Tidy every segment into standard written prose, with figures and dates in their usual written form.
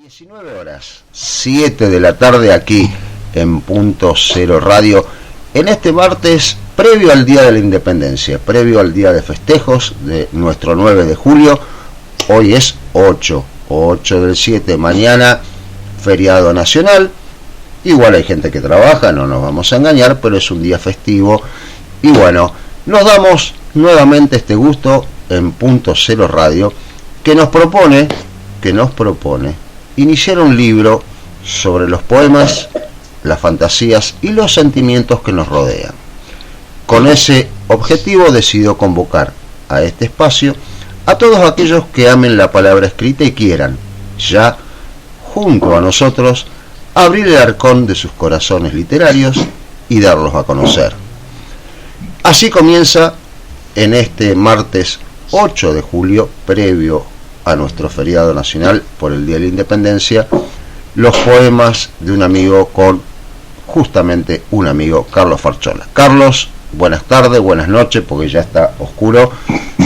19 horas, 7 de la tarde aquí en Punto Cero Radio, en este martes previo al Día de la Independencia, previo al Día de Festejos de nuestro 9 de julio. Hoy es 8 del 7, mañana feriado nacional. Igual hay gente que trabaja, no nos vamos a engañar, pero es un día festivo. Y bueno, nos damos nuevamente este gusto en Punto Cero Radio, que nos propone iniciar un libro sobre los poemas, las fantasías y los sentimientos que nos rodean. Con ese objetivo decido convocar a este espacio a todos aquellos que amen la palabra escrita y quieran, ya junto a nosotros, abrir el arcón de sus corazones literarios y darlos a conocer. Así comienza en este martes 8 de julio, previo a nuestro feriado nacional por el Día de la Independencia, los poemas de un amigo con justamente un amigo, Carlos Farchola. Carlos, buenas tardes, buenas noches, porque ya está oscuro.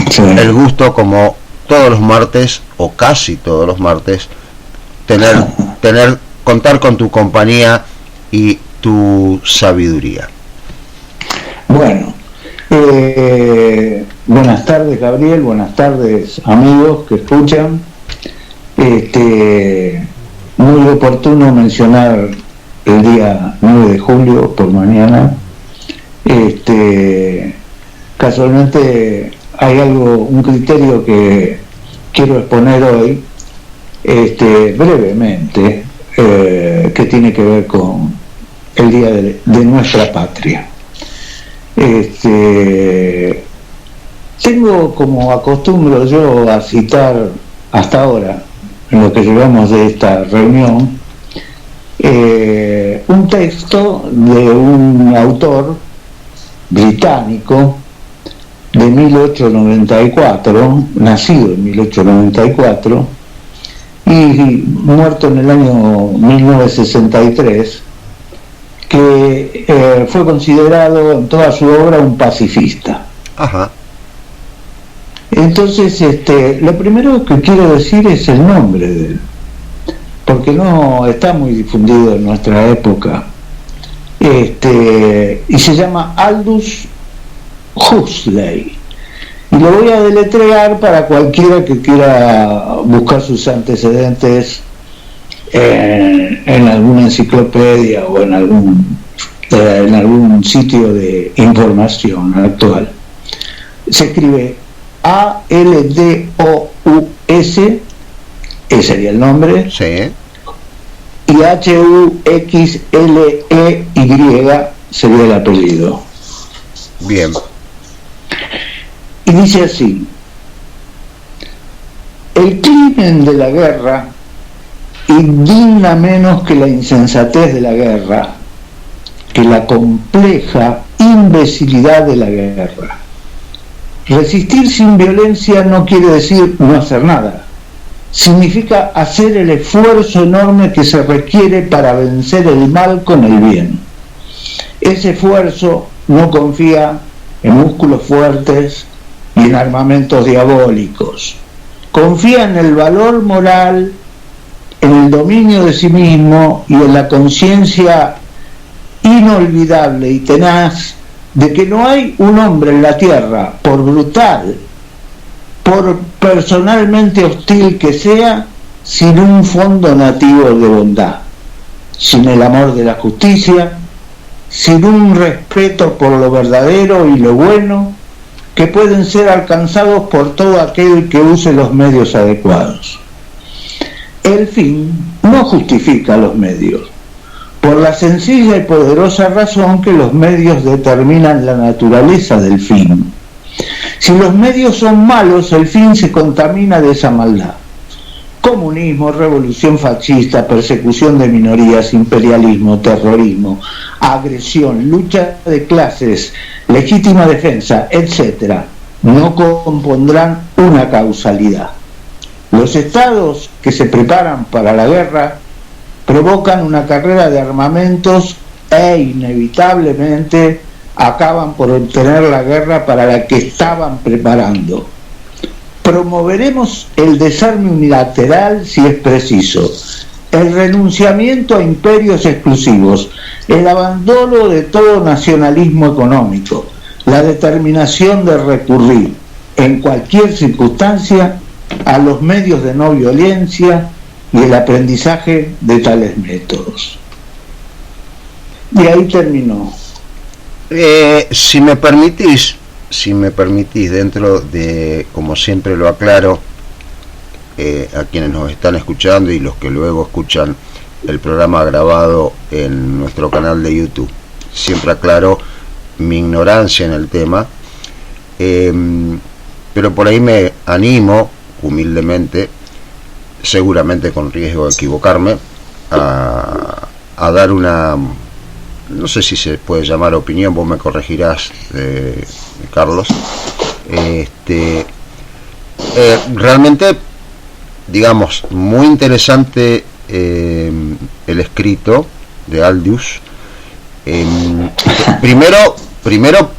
Sí. El gusto, como todos los martes, o casi todos los martes, contar con tu compañía y tu sabiduría. Bueno, buenas tardes, Gabriel, buenas tardes, amigos que escuchan. Muy oportuno mencionar el día 9 de julio por mañana. Casualmente hay un criterio que quiero exponer hoy, brevemente, que tiene que ver con el día de nuestra patria. Tengo, como acostumbro yo a citar hasta ahora, en lo que llevamos de esta reunión, un texto de un autor británico de 1894, nacido en 1894 y muerto en el año 1963, que fue considerado en toda su obra un pacifista. Ajá. Entonces, lo primero que quiero decir es el nombre de él, porque no está muy difundido en nuestra época, y se llama Aldous Huxley, y lo voy a deletrear para cualquiera que quiera buscar sus antecedentes en alguna enciclopedia o en algún sitio de información actual. Se escribe A-L-D-O-U-S, ese sería el nombre, sí, y H-U-X-L-E-Y sería el apellido. Bien. Y dice así: el crimen de la guerra indigna menos que la insensatez de la guerra, que la compleja imbecilidad de la guerra. Resistir sin violencia no quiere decir no hacer nada. Significa hacer el esfuerzo enorme que se requiere para vencer el mal con el bien. Ese esfuerzo no confía en músculos fuertes y en armamentos diabólicos. Confía en el valor moral, en el dominio de sí mismo y en la conciencia inolvidable y tenaz de que no hay un hombre en la tierra, por brutal, por personalmente hostil que sea, sin un fondo nativo de bondad, sin el amor de la justicia, sin un respeto por lo verdadero y lo bueno, que pueden ser alcanzados por todo aquel que use los medios adecuados. El fin no justifica los medios, por la sencilla y poderosa razón que los medios determinan la naturaleza del fin. Si los medios son malos, el fin se contamina de esa maldad. Comunismo, revolución fascista, persecución de minorías, imperialismo, terrorismo, agresión, lucha de clases, legítima defensa, etc., no compondrán una causalidad. Los estados que se preparan para la guerra provocan una carrera de armamentos e inevitablemente acaban por obtener la guerra para la que estaban preparando. Promoveremos el desarme unilateral si es preciso, el renunciamiento a imperios exclusivos, el abandono de todo nacionalismo económico, la determinación de recurrir en cualquier circunstancia a los medios de no violencia y el aprendizaje de tales métodos. Y ahí terminó. Si me permitís, dentro de, como siempre lo aclaro, a quienes nos están escuchando y los que luego escuchan el programa grabado en nuestro canal de YouTube, siempre aclaro mi ignorancia en el tema, pero por ahí me animo humildemente, seguramente con riesgo de equivocarme, a dar una, no sé si se puede llamar opinión, vos me corregirás, Carlos. Realmente, digamos, muy interesante el escrito de Aldous. Primero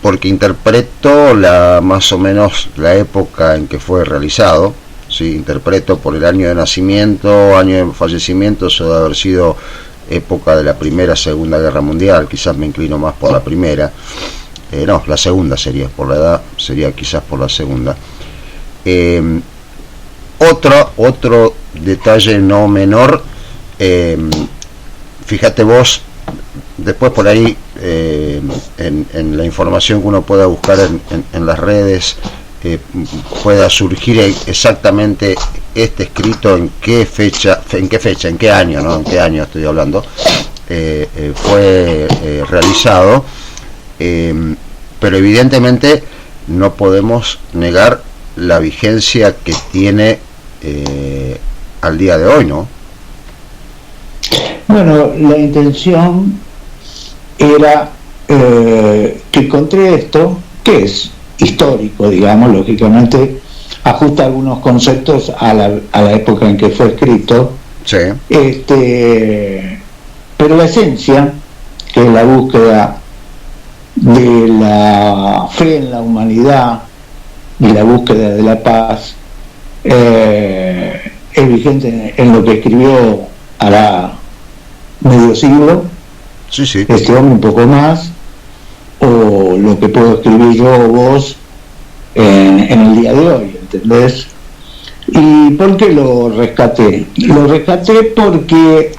porque interpreto más o menos la época en que fue realizado. Sí, interpreto por el año de nacimiento, año de fallecimiento, eso debe haber sido época de la Primera, Segunda Guerra Mundial, quizás me inclino más por la primera, no, la segunda sería, por la edad, sería quizás por la segunda. Otro detalle no menor, fíjate vos, después por ahí, en la información que uno pueda buscar en las redes, pueda surgir exactamente este escrito, en qué año, ¿no? En qué año estoy hablando, fue realizado, pero evidentemente no podemos negar la vigencia que tiene al día de hoy, ¿no? Bueno, la intención era que encontré esto, que es histórico, digamos, lógicamente ajusta algunos conceptos a la época en que fue escrito, sí. Pero la esencia, que es la búsqueda de la fe en la humanidad y la búsqueda de la paz, es vigente en lo que escribió hará medio siglo, sí. este hombre un poco más, o lo que puedo escribir yo o vos en el día de hoy, ¿entendés? ¿Y por qué lo rescaté? Lo rescaté porque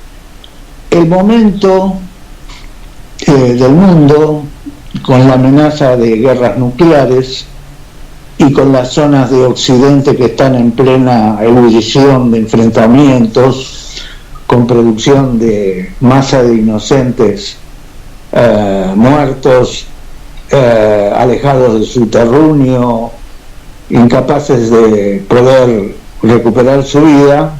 el momento del mundo, con la amenaza de guerras nucleares y con las zonas de Occidente que están en plena ebullición de enfrentamientos, con producción de masa de inocentes muertos, alejados de su terruño, incapaces de poder recuperar su vida,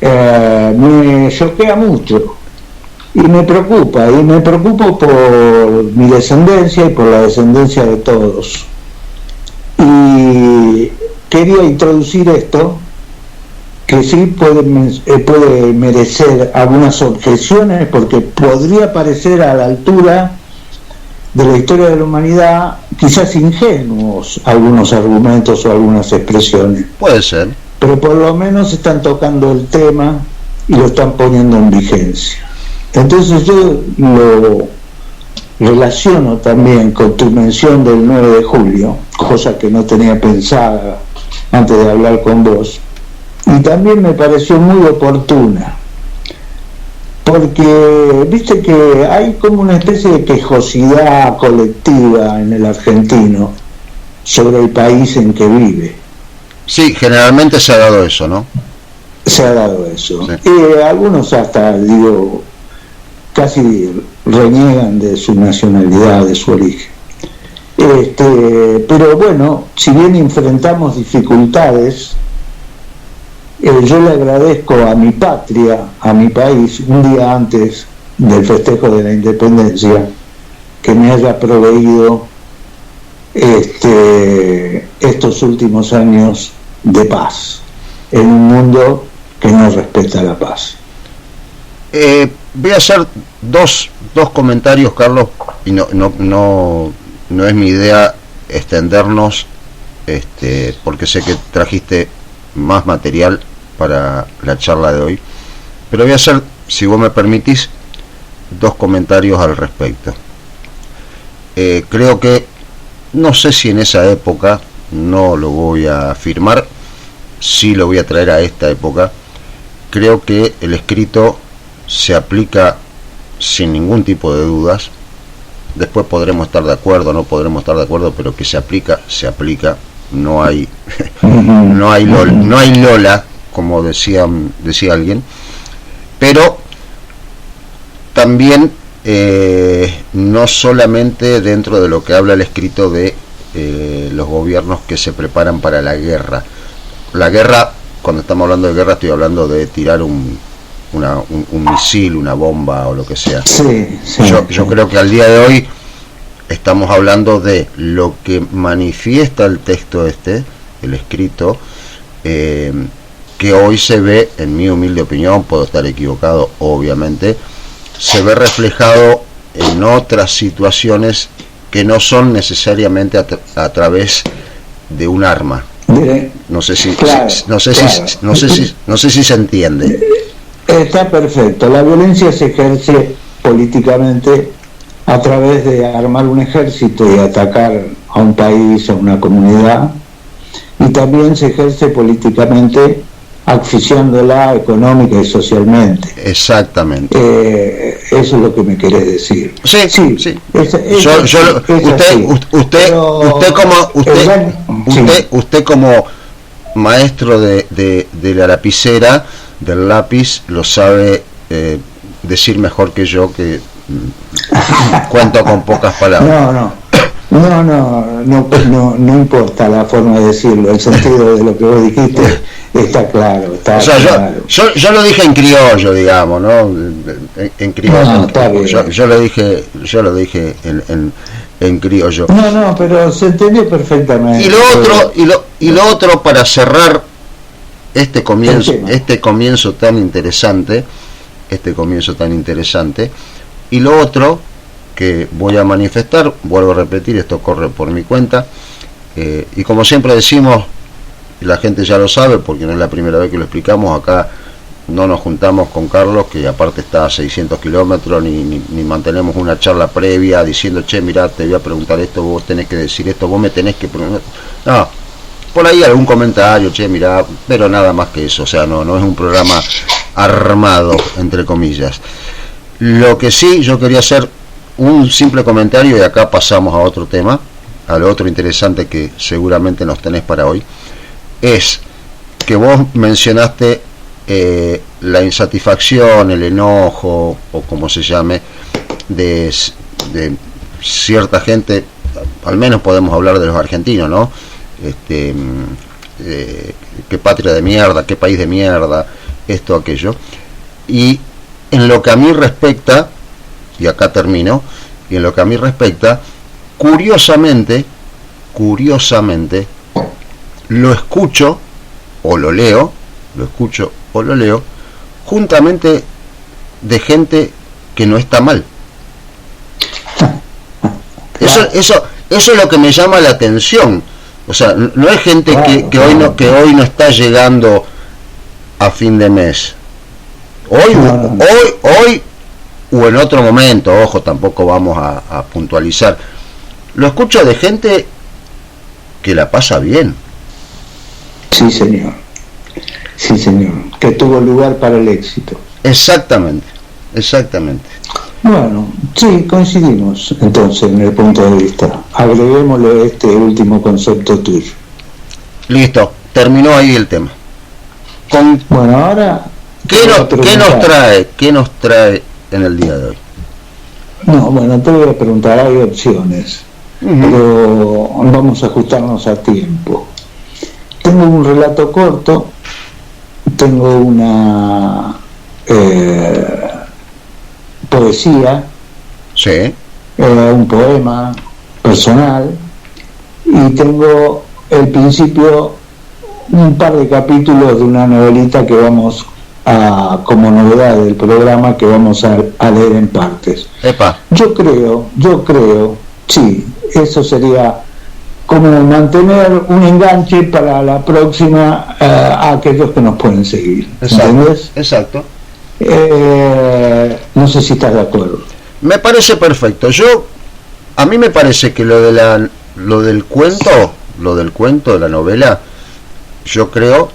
me choquea mucho y me preocupo por mi descendencia y por la descendencia de todos. Y quería introducir esto, que sí puede merecer algunas objeciones, porque podría parecer a la altura de la historia de la humanidad quizás ingenuos algunos argumentos o algunas expresiones. Puede ser. Pero por lo menos están tocando el tema y lo están poniendo en vigencia. Entonces yo lo relaciono también con tu mención del 9 de julio, cosa que no tenía pensada antes de hablar con vos, y también me pareció muy oportuna, porque viste que hay como una especie de quejosidad colectiva en el argentino sobre el país en que vive. Sí, generalmente se ha dado eso, ¿no? Se ha dado eso. Sí. Y algunos hasta, digo, casi reniegan de su nacionalidad, de su origen. Pero bueno, si bien enfrentamos dificultades, yo le agradezco a mi patria, a mi país, un día antes del festejo de la independencia, que me haya proveído estos últimos años de paz en un mundo que no respeta la paz. Voy a hacer dos comentarios, Carlos, y no es mi idea extendernos porque sé que trajiste más material para la charla de hoy, pero voy a hacer, si vos me permitís, 2 comentarios al respecto. Creo que, no sé si en esa época, no lo voy a afirmar, sí lo voy a traer a esta época. Creo que el escrito se aplica sin ningún tipo de dudas. Después podremos estar de acuerdo, no podremos estar de acuerdo, pero que se aplica, no hay no hay Lola, como decía alguien. Pero también no solamente dentro de lo que habla el escrito de los gobiernos que se preparan para la guerra. La guerra, cuando estamos hablando de guerra, estoy hablando de tirar un misil, una bomba o lo que sea. Sí. Yo creo que al día de hoy estamos hablando de lo que manifiesta el texto el escrito, que hoy se ve, en mi humilde opinión, puedo estar equivocado obviamente, se ve reflejado en otras situaciones que no son necesariamente a través de un arma. No sé si se entiende. Está perfecto. La violencia se ejerce políticamente a través de armar un ejército y atacar a un país, a una comunidad, y también se ejerce políticamente asfixiándola económica y socialmente. Exactamente. Eso es lo que me querés decir. Sí. Usted como maestro de la lapicera, del lápiz, lo sabe decir mejor que yo, que cuento con pocas palabras. No importa la forma de decirlo, el sentido de lo que vos dijiste está claro. Yo lo dije en criollo, digamos, ¿no? En criollo. Yo lo dije en criollo. Pero se entendió perfectamente. Y lo otro para cerrar este comienzo tan interesante, y lo otro que voy a manifestar, vuelvo a repetir, esto corre por mi cuenta, y como siempre decimos, y la gente ya lo sabe porque no es la primera vez que lo explicamos, acá no nos juntamos con Carlos, que aparte está a 600 kilómetros, ni mantenemos una charla previa diciendo, che, mirá, te voy a preguntar esto, vos tenés que decir esto, vos me tenés que preguntar. No, por ahí algún comentario, che, mirá, pero nada más que eso, o sea, no es un programa armado, entre comillas. Lo que sí, yo quería hacer un simple comentario, y acá pasamos a otro tema, a lo otro interesante que seguramente nos tenés para hoy, es que vos mencionaste la insatisfacción, el enojo, o como se llame, de cierta gente, al menos podemos hablar de los argentinos, ¿no? Qué patria de mierda, qué país de mierda, esto, aquello. Y en lo que a mí respecta, y acá termino, y en lo que a mí respecta, curiosamente, lo escucho o lo leo, juntamente de gente que no está mal. Eso es lo que me llama la atención. O sea, no hay gente que hoy no está llegando a fin de mes. Hoy o en otro momento, ojo, tampoco vamos a puntualizar. Lo escucho de gente que la pasa bien. Sí, señor, que tuvo lugar para el éxito. Exactamente. Bueno, sí, coincidimos entonces en el punto de vista. Agreguémosle este último concepto tuyo. Listo, terminó ahí el tema. Bueno, ahora... ¿Qué nos trae en el día de hoy? No, bueno, te voy a preguntar, hay opciones, pero vamos a ajustarnos a tiempo. Tengo un relato corto, tengo una poesía, sí, un poema personal, y tengo el principio, un par de capítulos de una novelita que vamos a, como novedad del programa, que vamos a leer en partes. Epa. Yo creo, sí, eso sería como mantener un enganche para la próxima a aquellos que nos pueden seguir. ¿Entendés? Exacto. No sé si estás de acuerdo. Me parece perfecto. A mí me parece que lo del cuento de la novela, yo creo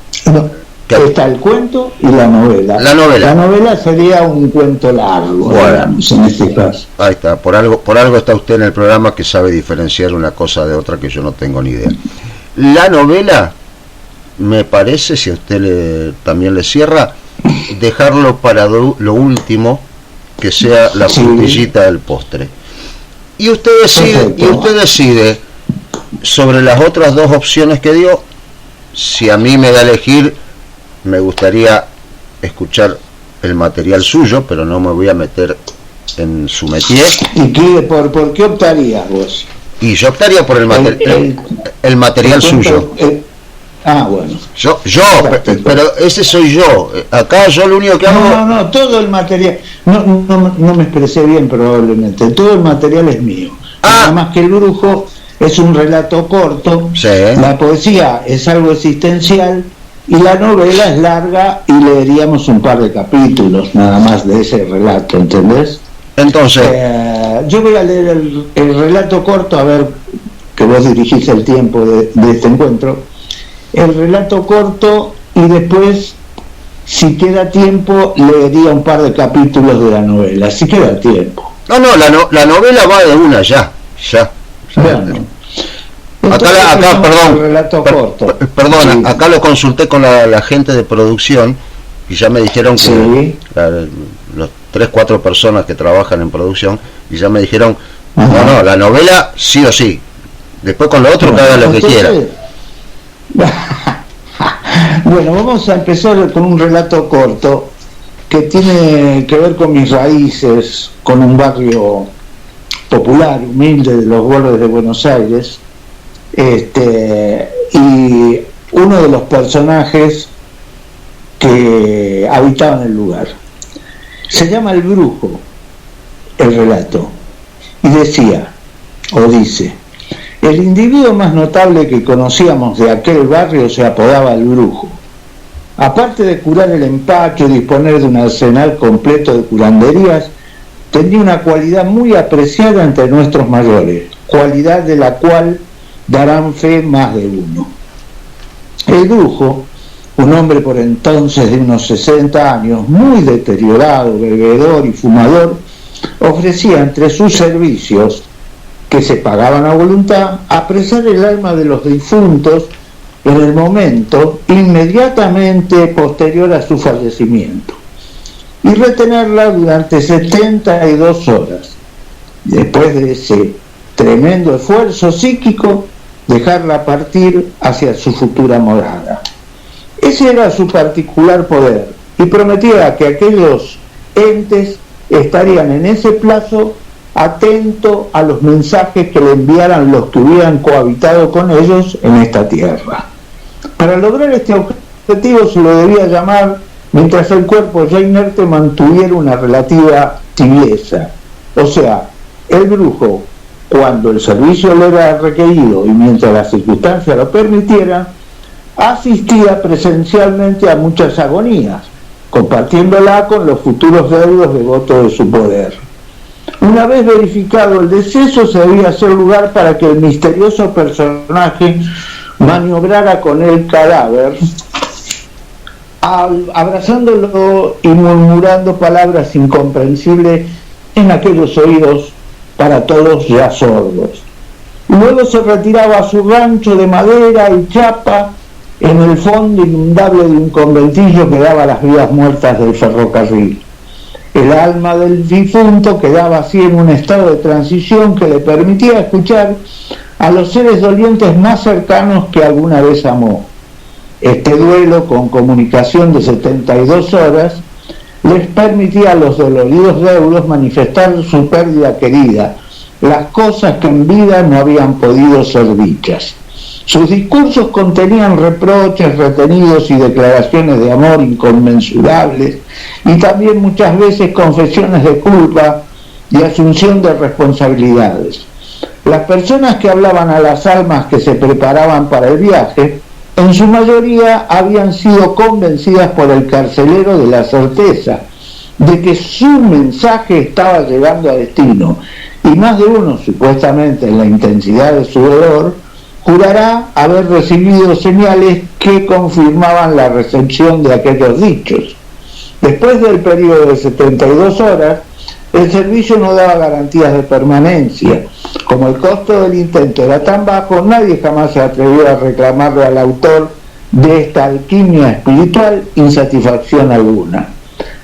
que está el cuento y la novela. La novela sería un cuento largo, digamos, en este caso. Ahí está, por algo está usted en el programa que sabe diferenciar una cosa de otra que yo no tengo ni idea. La novela, me parece, si a usted también le cierra, dejarlo para lo último, que sea la frutillita del postre. Y usted decide sobre las otras dos opciones que dio. Si a mí me da a elegir, me gustaría escuchar el material suyo, pero no me voy a meter en su métier. ¿Y por qué optarías vos? Y yo optaría por el material suyo. Bueno. Pero ese soy yo. Acá yo lo único que hago... No, todo el material... No me expresé bien probablemente. Todo el material es mío. Nada más que el brujo es un relato corto. Sí. La poesía es algo existencial y la novela es larga y leeríamos un par de capítulos nada más de ese relato, ¿entendés? Entonces... yo voy a leer el relato corto, a ver que vos dirigís el tiempo de este encuentro. El relato corto y después, si queda tiempo, leería un par de capítulos de la novela, si queda tiempo. No, la novela va de una ya. Bueno. Acá, perdón, sí. Acá lo consulté con la gente de producción y ya me dijeron que los 3-4 personas que trabajan en producción, y ya me dijeron, no, la novela sí o sí, después con lo otro que haga lo que quiera. Bueno, vamos a empezar con un relato corto que tiene que ver con mis raíces, con un barrio popular, humilde de los bordes de Buenos Aires, y uno de los personajes que habitaban el lugar. Se llama El Brujo, el relato, y dice: el individuo más notable que conocíamos de aquel barrio se apodaba El Brujo. Aparte de curar el empacho y disponer de un arsenal completo de curanderías, tenía una cualidad muy apreciada entre nuestros mayores, cualidad de la cual darán fe más de uno. El Brujo, un hombre por entonces de unos 60 años, muy deteriorado, bebedor y fumador, ofrecía entre sus servicios, que se pagaban a voluntad, apresar el alma de los difuntos en el momento inmediatamente posterior a su fallecimiento y retenerla durante 72 horas. Después de ese tremendo esfuerzo psíquico, dejarla partir hacia su futura morada. Ese era su particular poder y prometía que aquellos entes estarían en ese plazo atento a los mensajes que le enviaran los que hubieran cohabitado con ellos en esta tierra. Para lograr este objetivo se lo debía llamar mientras el cuerpo ya inerte mantuviera una relativa tibieza. O sea, el brujo, cuando el servicio le era requerido y mientras las circunstancias lo permitieran, asistía presencialmente a muchas agonías, compartiéndola con los futuros deudos devotos de su poder. Una vez verificado el deceso, se debía hacer lugar para que el misterioso personaje maniobrara con el cadáver, abrazándolo y murmurando palabras incomprensibles en aquellos oídos para todos ya sordos. Luego se retiraba a su rancho de madera y chapa en el fondo inundable de un conventillo que daba a las vías muertas del ferrocarril. El alma del difunto quedaba así en un estado de transición que le permitía escuchar a los seres dolientes más cercanos que alguna vez amó. Este duelo, con comunicación de 72 horas, les permitía a los doloridos deudos manifestar su pérdida querida, las cosas que en vida no habían podido ser dichas. Sus discursos contenían reproches retenidos y declaraciones de amor inconmensurables, y también muchas veces confesiones de culpa y asunción de responsabilidades. Las personas que hablaban a las almas que se preparaban para el viaje, en su mayoría habían sido convencidas por el carcelero de la certeza de que su mensaje estaba llegando a destino, y más de uno, supuestamente en la intensidad de su dolor, jurará haber recibido señales que confirmaban la recepción de aquellos dichos. Después del periodo de 72 horas, el servicio no daba garantías de permanencia. Como el costo del intento era tan bajo, nadie jamás se atrevió a reclamarle al autor de esta alquimia espiritual insatisfacción alguna.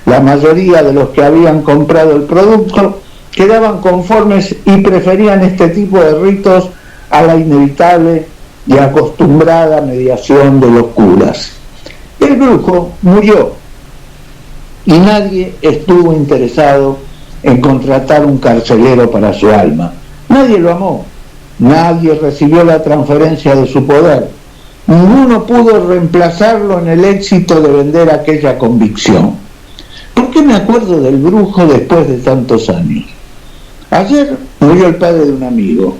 La mayoría de los que habían comprado el producto quedaban conformes y preferían este tipo de ritos a la inevitable y acostumbrada mediación de los curas. El brujo murió y nadie estuvo interesado en contratar un carcelero para su alma. Nadie lo amó, nadie recibió la transferencia de su poder, ninguno pudo reemplazarlo en el éxito de vender aquella convicción. ¿Por qué me acuerdo del brujo después de tantos años? Ayer murió el padre de un amigo.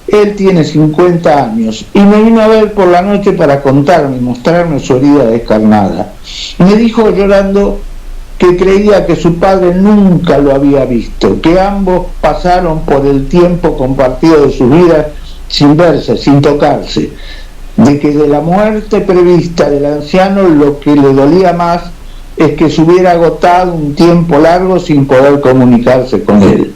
Él tiene 50 años y me vino a ver por la noche para contarme y mostrarme su herida descarnada. Me dijo llorando que creía que su padre nunca lo había visto, que ambos pasaron por el tiempo compartido de sus vidas sin verse, sin tocarse, de que de la muerte prevista del anciano lo que le dolía más es que se hubiera agotado un tiempo largo sin poder comunicarse con él.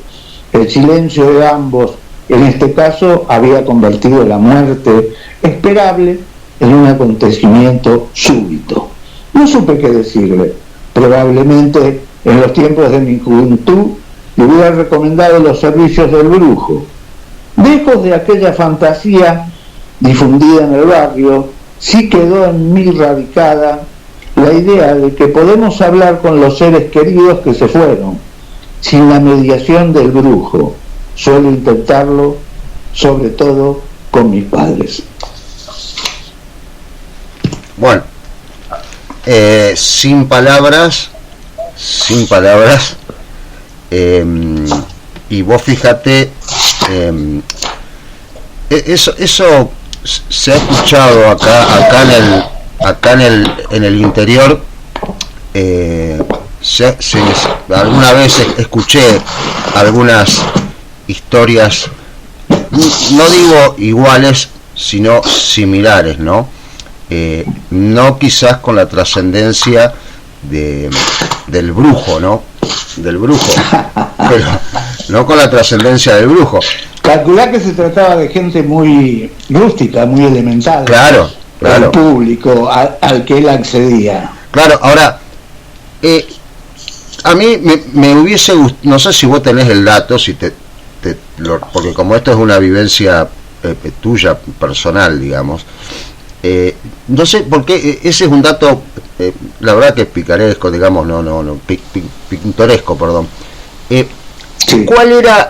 El silencio de ambos, en este caso, había convertido la muerte esperable en un acontecimiento súbito. No supe qué decirle. Probablemente en los tiempos de mi juventud le hubiera recomendado los servicios del brujo. Lejos de aquella fantasía difundida en el barrio, sí quedó en mí radicada la idea de que podemos hablar con los seres queridos que se fueron, sin la mediación del brujo. Suelo intentarlo, sobre todo con mis padres. Bueno, sin palabras, y vos fíjate, eso se ha escuchado acá en el interior. Alguna vez escuché algunas historias, no digo iguales, sino similares, ¿no? No quizás con la trascendencia del brujo, ¿no? Del brujo, pero no con la trascendencia del brujo. Calculá que se trataba de gente muy rústica, muy elemental. Claro. El público al que él accedía. Claro, ahora, a mí me hubiese gustado, no sé si vos tenés el dato, si porque como esto es una vivencia tuya, personal, digamos, no sé por qué, ese es un dato, la verdad que es picaresco, digamos, pintoresco, perdón. Sí. ¿Cuál era?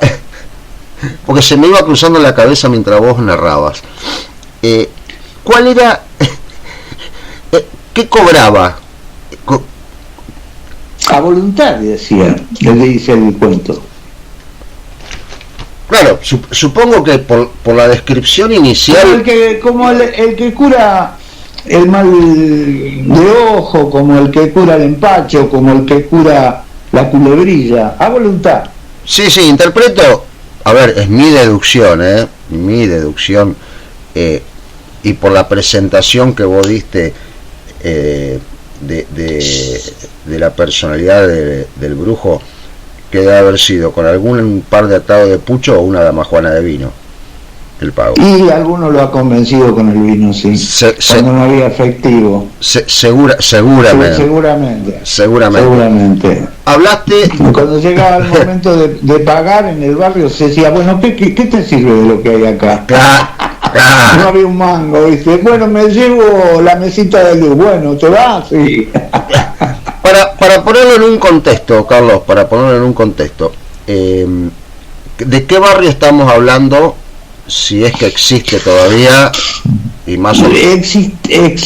Porque se me iba cruzando la cabeza mientras vos narrabas. ¿Cuál era? ¿Qué cobraba? A voluntad, decía, le dice el cuento. Claro, supongo que por la descripción inicial... Como el que cura el mal de ojo, como el que cura el empacho, como el que cura la culebrilla, a voluntad. Sí, interpreto, a ver, es mi deducción, y por la presentación que vos diste de la personalidad del brujo, que debe haber sido con algún par de atados de pucho o una damajuana de vino, el pago. Y alguno lo ha convencido con el vino, sí. Cuando no había efectivo. Seguramente. Hablaste. Cuando llegaba el momento de pagar en el barrio, se decía, bueno, ¿qué te sirve de lo que hay acá? Claro. No había un mango, ¿viste? Bueno, me llevo la mesita de luz. Bueno, ¿te vas? Sí. Para ponerlo en un contexto, Carlos, ¿de qué barrio estamos hablando? Si es que existe todavía, y más o menos. Existe.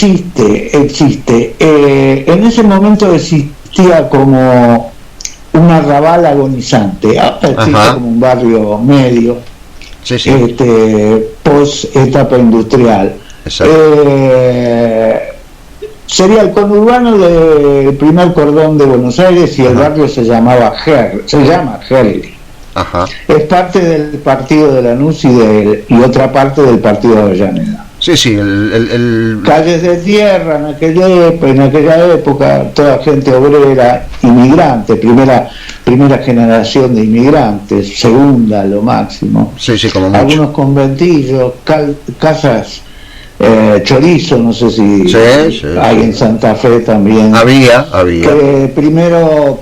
En ese momento existía como un arrabal agonizante. Ahora existe como un barrio medio. Sí, sí. Post etapa industrial. Sería el conurbano del primer cordón de Buenos Aires y el barrio se llama Herli. Ajá. Es parte del partido de Lanús y otra parte del partido de Avellaneda. Sí, sí, calles de tierra en aquella época, toda gente obrera, inmigrante, primera generación de inmigrantes, segunda lo máximo. Sí, sí, como mucho. Algunos conventillos, casas, chorizo, no sé si sí. hay en Santa Fe también. Había. Que primero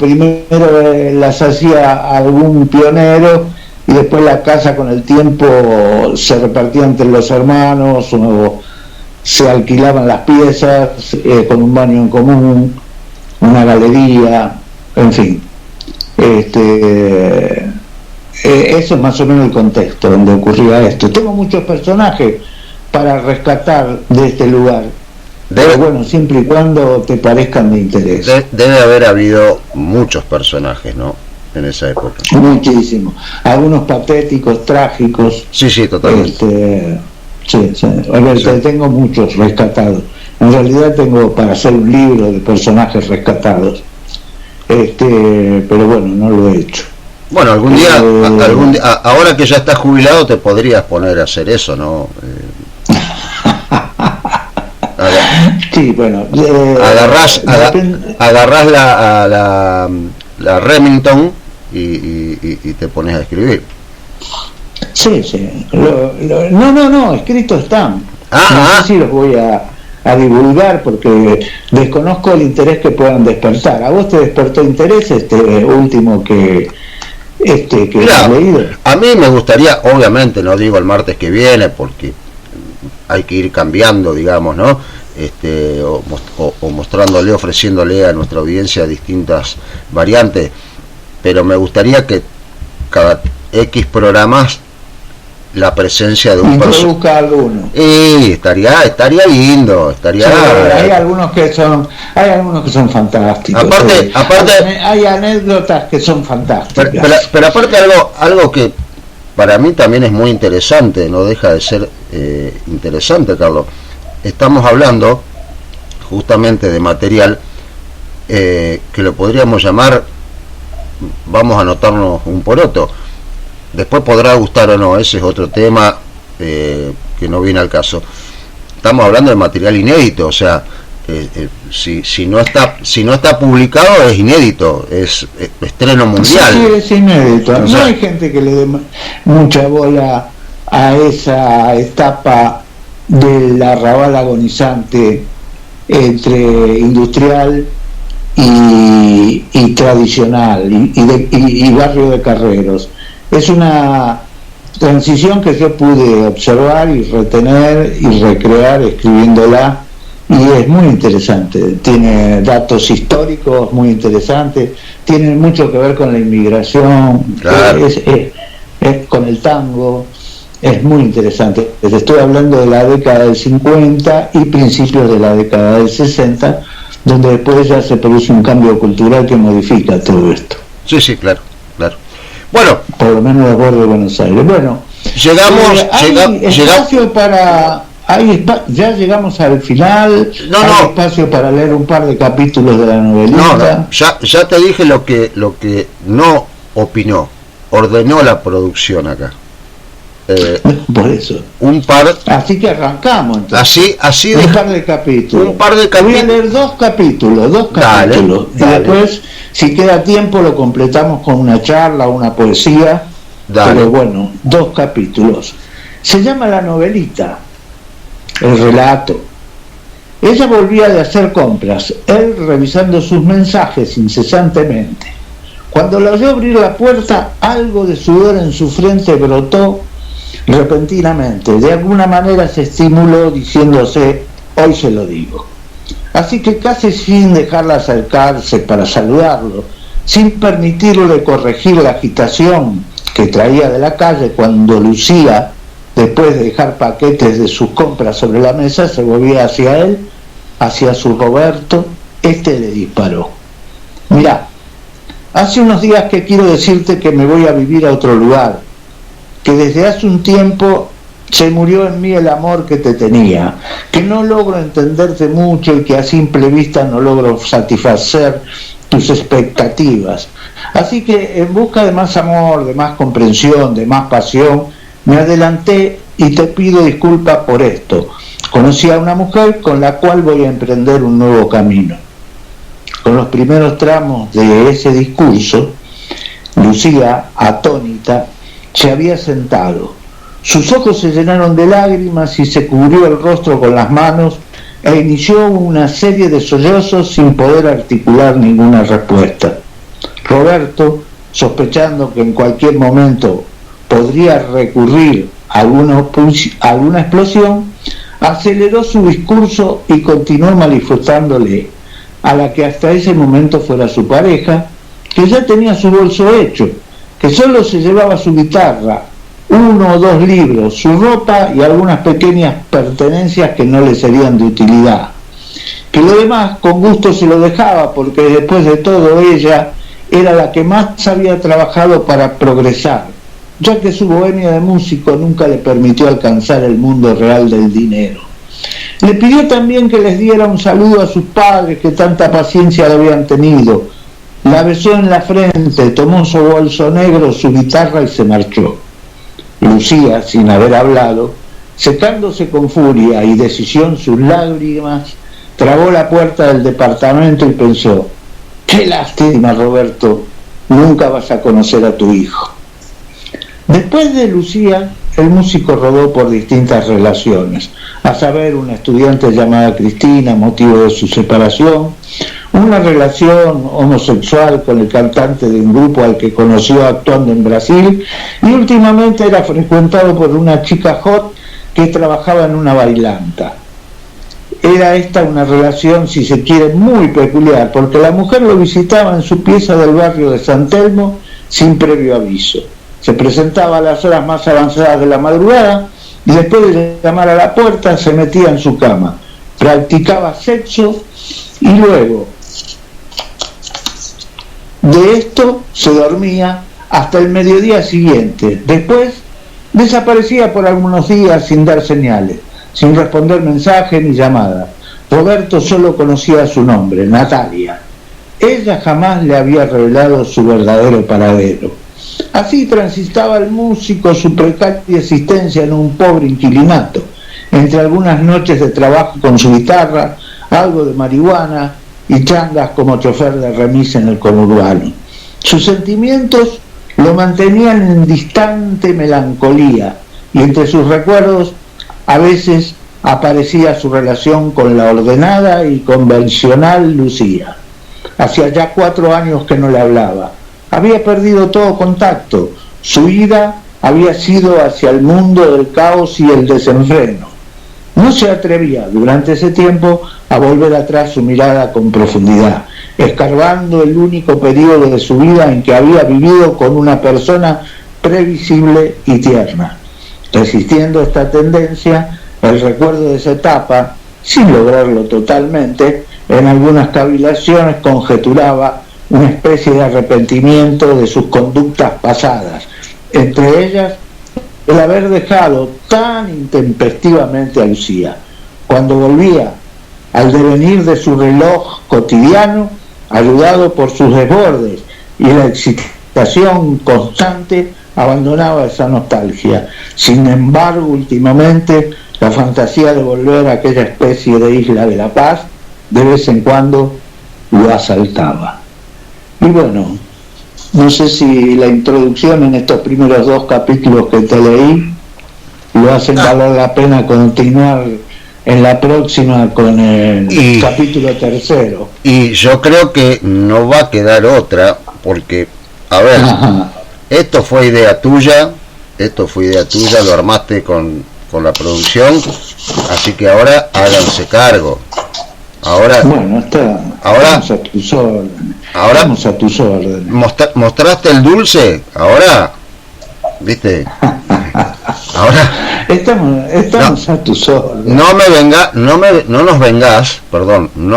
las hacía algún pionero y después la casa con el tiempo se repartía entre los hermanos o se alquilaban las piezas con un baño en común, una galería, en fin. Eso es más o menos el contexto donde ocurría esto. Tengo muchos personajes para rescatar de este lugar, pero bueno, siempre y cuando te parezcan de interés. Debe haber habido muchos personajes, ¿no?, en esa época. Muchísimo. Algunos patéticos, trágicos. Sí, totalmente. Sí. A ver, tengo muchos rescatados. En realidad tengo para hacer un libro de personajes rescatados. Pero bueno, no lo he hecho. Bueno, algún día, ahora que ya estás jubilado, te podrías poner a hacer eso, ¿no? Sí, bueno. Agarrás la Remington y te pones a escribir. Sí. No, escritos están. No sé si los voy a divulgar porque desconozco el interés que puedan despertar. ¿A vos te despertó interés este último que has leído? A mí me gustaría, obviamente, no digo el martes que viene porque hay que ir cambiando, digamos, ¿no? O mostrándole, ofreciéndole a nuestra audiencia distintas variantes, pero me gustaría que cada X programas la presencia de un introduzca alguno. Y estaría lindo, hay algunos que son fantásticos. Aparte hay anécdotas que son fantásticas. Pero aparte algo que para mí también es muy interesante, no deja de ser interesante, Carlos. Estamos hablando justamente de material que lo podríamos llamar, vamos a anotarnos un poroto. Después podrá gustar o no, ese es otro tema que no viene al caso. Estamos hablando de material inédito, o sea, si no está publicado es inédito, es estreno mundial. Sí, es inédito. No hay gente que le dé mucha bola a esa etapa del arrabal agonizante entre industrial y tradicional y barrio de carreros. Es una transición que yo pude observar y retener y recrear escribiéndola, y es muy interesante. Tiene datos históricos muy interesantes, tiene mucho que ver con la inmigración, claro. Es con el tango. Es muy interesante. Te estoy hablando de la década del 50 y principios de la década del 60, donde después ya se produce un cambio cultural que modifica todo esto. Sí, claro. Bueno, por lo menos el borde de Buenos Aires. Bueno, ya llegamos al final. Hay espacio para leer un par de capítulos de la novelita. Ya te dije lo que no opinó, ordenó la producción acá. Por eso. Así que arrancamos entonces. Así un par de capítulos. Voy a leer dos capítulos. Dale. Y después, si queda tiempo, lo completamos con una charla, una poesía. Dale. Pero bueno, 2 capítulos. Se llama La novelita, el relato. Ella volvía de hacer compras, él revisando sus mensajes incesantemente. Cuando la oyó abrir la puerta, algo de sudor en su frente brotó repentinamente. De alguna manera se estimuló diciéndose: hoy se lo digo. Así que casi sin dejarla acercarse para saludarlo, sin permitirle corregir la agitación que traía de la calle cuando Lucía, después de dejar paquetes de sus compras sobre la mesa, se volvía hacia él, hacia su Roberto. Le disparó: mirá, hace unos días que quiero decirte que me voy a vivir a otro lugar, que desde hace un tiempo se murió en mí el amor que te tenía, que no logro entenderte mucho y que a simple vista no logro satisfacer tus expectativas. Así que en busca de más amor, de más comprensión, de más pasión, me adelanté y te pido disculpas por esto. Conocí a una mujer con la cual voy a emprender un nuevo camino. Con los primeros tramos de ese discurso, Lucía, atónita, se había sentado. Sus ojos se llenaron de lágrimas y se cubrió el rostro con las manos e inició una serie de sollozos sin poder articular ninguna respuesta. Roberto, sospechando que en cualquier momento podría recurrir a alguna explosión, aceleró su discurso y continuó manifestándole a la que hasta ese momento fuera su pareja, que ya tenía su bolso hecho, que solo se llevaba su guitarra, 1 o 2 libros, su ropa y algunas pequeñas pertenencias que no le serían de utilidad, que lo demás con gusto se lo dejaba, porque después de todo ella era la que más había trabajado para progresar, ya que su bohemia de músico nunca le permitió alcanzar el mundo real del dinero. Le pidió también que les diera un saludo a sus padres que tanta paciencia le habían tenido. La besó en la frente, tomó su bolso negro, su guitarra y se marchó. Lucía, sin haber hablado, secándose con furia y decisión sus lágrimas, trabó la puerta del departamento y pensó: qué lástima, Roberto, nunca vas a conocer a tu hijo. Después de Lucía, el músico rodó por distintas relaciones, a saber, una estudiante llamada Cristina, motivo de su separación, una relación homosexual con el cantante de un grupo al que conoció actuando en Brasil, y últimamente era frecuentado por una chica hot que trabajaba en una bailanta. Era esta una relación, si se quiere, muy peculiar, porque la mujer lo visitaba en su pieza del barrio de San Telmo sin previo aviso. Se presentaba a las horas más avanzadas de la madrugada y después de llamar a la puerta se metía en su cama, practicaba sexo y luego de esto se dormía hasta el mediodía siguiente. Después desaparecía por algunos días sin dar señales, sin responder mensajes ni llamadas. Roberto solo conocía su nombre, Natalia. Ella jamás le había revelado su verdadero paradero. Así transitaba el músico su precaria existencia en un pobre inquilinato, entre algunas noches de trabajo con su guitarra, algo de marihuana y changas como chofer de remis en el conurbano. Sus sentimientos lo mantenían en distante melancolía, y entre sus recuerdos a veces aparecía su relación con la ordenada y convencional Lucía. Hacía ya 4 años que no le hablaba. Había perdido todo contacto. Su ida había sido hacia el mundo del caos y el desenfreno. No se atrevía durante ese tiempo a volver atrás su mirada con profundidad, escarbando el único periodo de su vida en que había vivido con una persona previsible y tierna. Resistiendo esta tendencia, el recuerdo de esa etapa, sin lograrlo totalmente, en algunas cavilaciones conjeturaba una especie de arrepentimiento de sus conductas pasadas, entre ellas el haber dejado tan intempestivamente a Lucía. Cuando volvía al devenir de su reloj cotidiano, ayudado por sus desbordes y la excitación constante, abandonaba esa nostalgia. Sin embargo, últimamente, la fantasía de volver a aquella especie de isla de la paz, de vez en cuando lo asaltaba. Y bueno, no sé si la introducción en estos primeros 2 capítulos que te leí lo hacen valer la pena continuar en la próxima con el capítulo 3. Y yo creo que no va a quedar otra, porque, a ver, esto fue idea tuya, lo armaste con la producción, así que ahora háganse cargo. Ahora, bueno, vamos a tus órdenes. Ahora vamos a tus órdenes. ¿Mostraste el dulce? Ahora, ¿viste? Ahora estamos a tus órdenes. No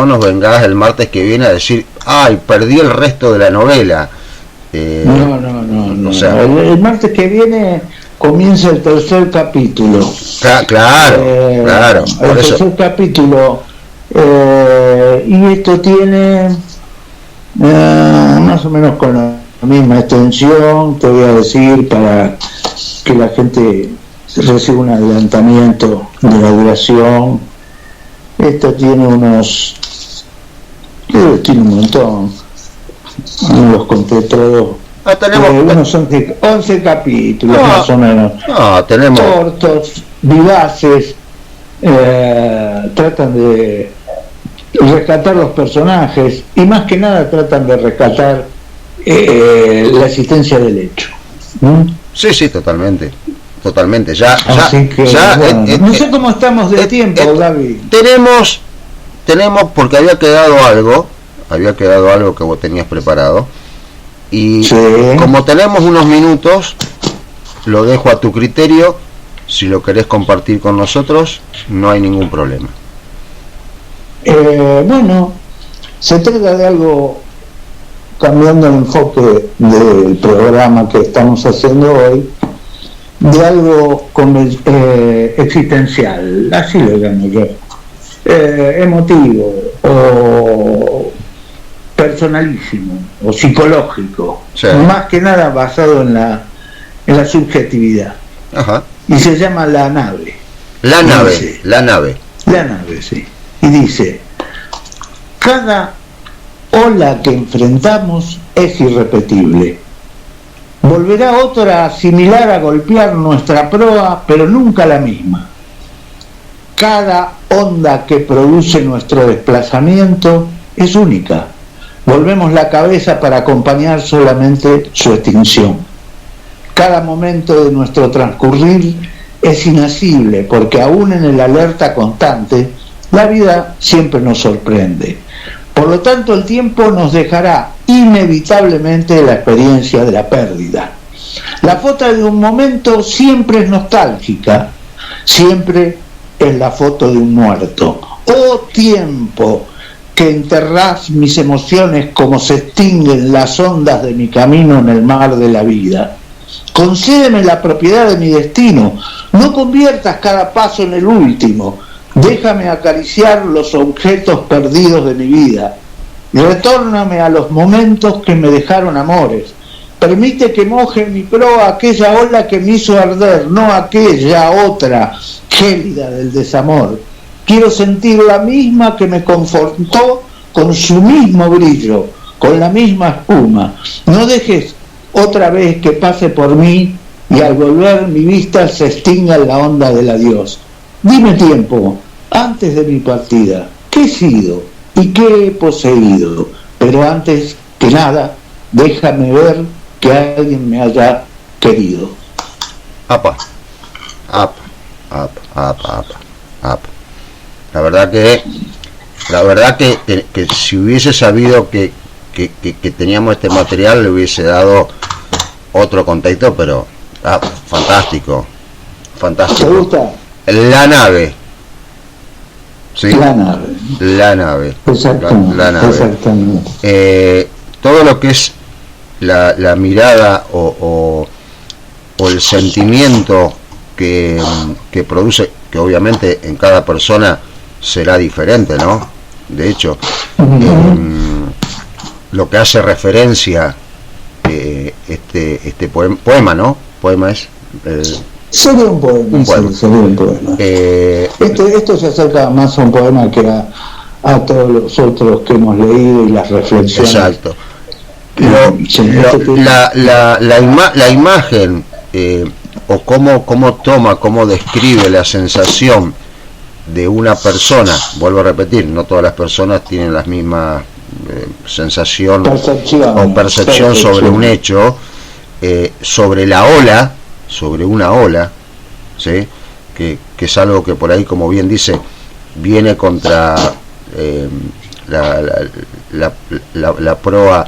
nos vengas el martes que viene a decir, ay, perdí el resto de la novela. No. O sea, el martes que viene, comienza el tercer capítulo. Claro. El tercer capítulo. Y esto tiene más o menos con la misma extensión, te voy a decir, para que la gente reciba un adelantamiento de la duración. Esto tiene tiene un montón, no los conté todos. Tenemos unos 11 capítulos más o menos. Tenemos cortos, vivaces, tratan de rescatar los personajes y más que nada tratan de rescatar la existencia del hecho. Sí, totalmente. No sé cómo estamos de tiempo, David. Tenemos porque había quedado algo que vos tenías preparado y sí. Como tenemos unos minutos, lo dejo a tu criterio. Si lo querés compartir con nosotros, no hay ningún problema. Bueno, se trata de algo, cambiando el enfoque del programa que estamos haciendo hoy, de algo existencial, así lo llamo yo, emotivo o personalísimo o psicológico, sí. Más que nada basado en la subjetividad. Ajá. Y se llama La Nave. La nave, sí. Y dice: cada ola que enfrentamos es irrepetible. Volverá otra similar a golpear nuestra proa, pero nunca la misma. Cada onda que produce nuestro desplazamiento es única. Volvemos la cabeza para acompañar solamente su extinción. Cada momento de nuestro transcurrir es inasible, porque aún en el alerta constante, la vida siempre nos sorprende. Por lo tanto, el tiempo nos dejará inevitablemente la experiencia de la pérdida. La foto de un momento siempre es nostálgica, siempre es la foto de un muerto. Oh tiempo, que enterrás mis emociones como se extinguen las ondas de mi camino en el mar de la vida. Concédeme la propiedad de mi destino, no conviertas cada paso en el último. Déjame acariciar los objetos perdidos de mi vida. Retórname a los momentos que me dejaron amores. Permite que moje en mi proa aquella ola que me hizo arder, no aquella otra gélida del desamor. Quiero sentir la misma que me confortó con su mismo brillo, con la misma espuma. No dejes otra vez que pase por mí y al volver mi vista se extinga en la onda del adiós. Dime tiempo, antes de mi partida, ¿qué he sido y qué he poseído? Pero antes que nada, déjame ver que alguien me haya querido. Apa. La verdad que si hubiese sabido que teníamos este material, le hubiese dado otro contexto, pero fantástico. ¿Te gusta? La nave. ¿Sí? La nave. Exactamente. Todo lo que es la mirada o el sentimiento que produce, que obviamente en cada persona será diferente, ¿no? De hecho, lo que hace referencia este poema, ¿no? Poema es sería un poema. Sería un poema. Esto se acerca más a un poema que a todos los otros que hemos leído y las reflexiones. Exacto. La imagen o cómo describe la sensación de una persona, vuelvo a repetir, no todas las personas tienen la misma sensación o percepción sobre un hecho, sobre una ola, ¿sí? que es algo que por ahí, como bien dice, viene contra la proa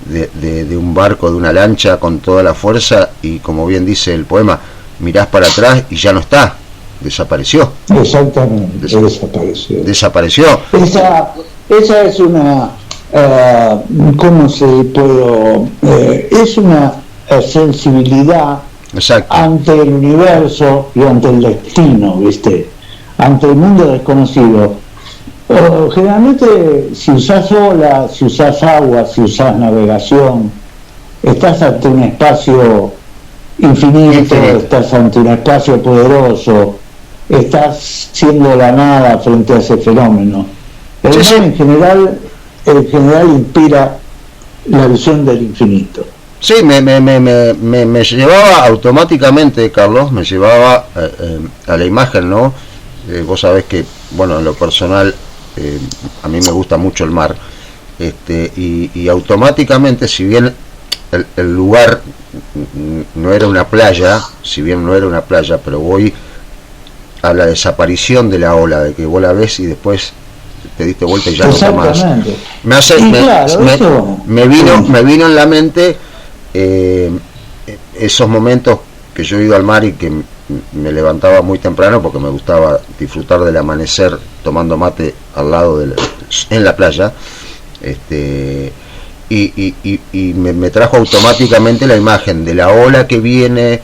de un barco, de una lancha, con toda la fuerza, y como bien dice el poema, mirás para atrás y ya no está, desapareció. Exactamente, desapareció. Esa es una ¿cómo se puede? Es una sensibilidad Exacto. ante el universo y ante el destino, ¿viste? Ante el mundo desconocido. Generalmente, si usás ola, si usás agua, si usás navegación, estás ante un espacio infinito, estás ante un espacio poderoso, estás siendo la nada frente a ese fenómeno. El mar en general inspira la visión del infinito. Sí, me llevaba automáticamente, Carlos, me llevaba a la imagen, ¿no? Vos sabés que, bueno, en lo personal, a mí me gusta mucho el mar, y automáticamente, si bien el lugar no era una playa, pero voy a la desaparición de la ola, de que vos la ves y después te diste vuelta y ya no está más. Me vino en la mente esos momentos que yo he ido al mar y que me levantaba muy temprano porque me gustaba disfrutar del amanecer tomando mate al lado en la playa, y me trajo automáticamente la imagen de la ola que viene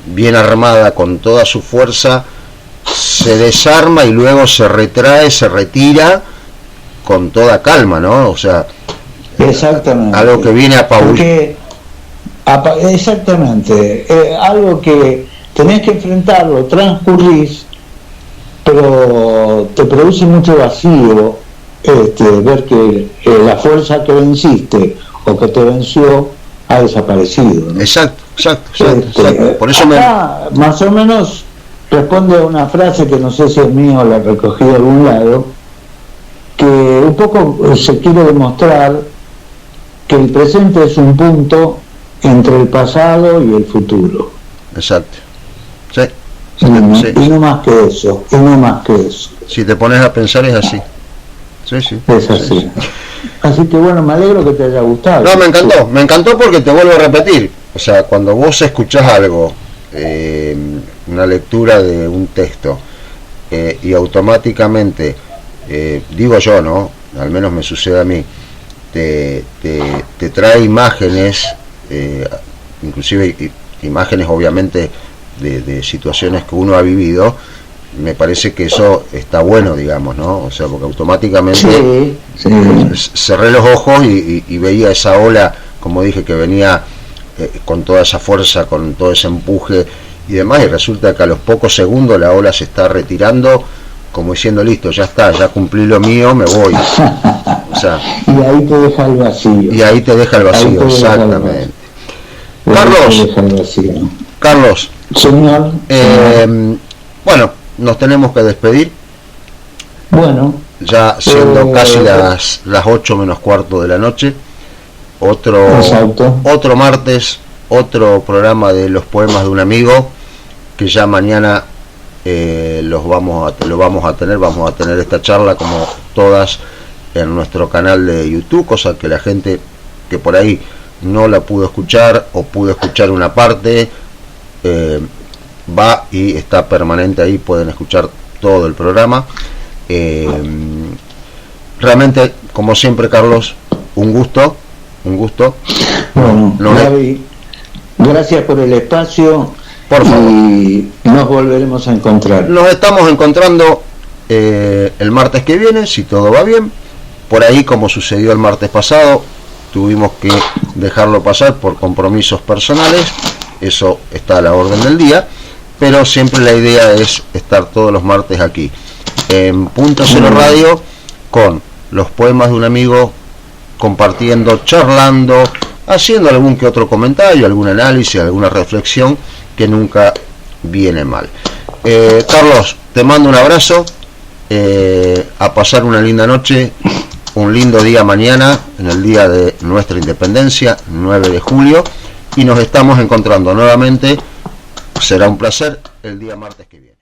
bien armada con toda su fuerza, se desarma y luego se retrae, se retira con toda calma, ¿no? O sea, exactamente, algo que viene a apabullar. Exactamente, algo que tenés que enfrentarlo, transcurrís, pero te produce mucho vacío ver que la fuerza que venciste o que te venció ha desaparecido, ¿no? Exacto. Por eso más o menos responde a una frase que no sé si es mía o la recogí de algún lado, que un poco se quiere demostrar que el presente es un punto entre el pasado y el futuro. Exacto. Y no más que eso, Si te pones a pensar es así. Es así. Así que bueno, me alegro que te haya gustado. No, me encantó porque te vuelvo a repetir. O sea, cuando vos escuchás algo, una lectura de un texto, y automáticamente, digo yo, ¿no? Al menos me sucede a mí, te trae imágenes, inclusive imágenes obviamente de situaciones que uno ha vivido, me parece que eso está bueno, digamos, ¿no? O sea, porque automáticamente cerré los ojos y veía esa ola, como dije, que venía con toda esa fuerza, con todo ese empuje y demás, y resulta que a los pocos segundos la ola se está retirando, como diciendo, listo, ya está, ya cumplí lo mío, me voy. O sea, y ahí te deja el vacío. Exactamente. Carlos, señor. Bueno, nos tenemos que despedir. Bueno, ya siendo casi las 8 menos cuarto de la noche. Otro martes, otro programa de los poemas de un amigo, que ya mañana vamos a tener esta charla como todas en nuestro canal de YouTube, cosa que la gente que por ahí no la pudo escuchar o pudo escuchar una parte, va y está permanente ahí, pueden escuchar todo el programa. Realmente, como siempre, Carlos, un gusto. Bueno, Gaby, gracias por el espacio. Por favor. Y nos volveremos a encontrar. Nos estamos encontrando el martes que viene, si todo va bien. Por ahí, como sucedió el martes pasado, tuvimos que dejarlo pasar por compromisos personales. Eso está a la orden del día. Pero siempre la idea es estar todos los martes aquí en Punto Cero Radio, con los poemas de un amigo, compartiendo, charlando, haciendo algún que otro comentario, algún análisis, alguna reflexión, que nunca viene mal. Carlos, te mando un abrazo, a pasar una linda noche, un lindo día mañana, en el día de nuestra independencia, 9 de julio, y nos estamos encontrando nuevamente. Será un placer el día martes que viene.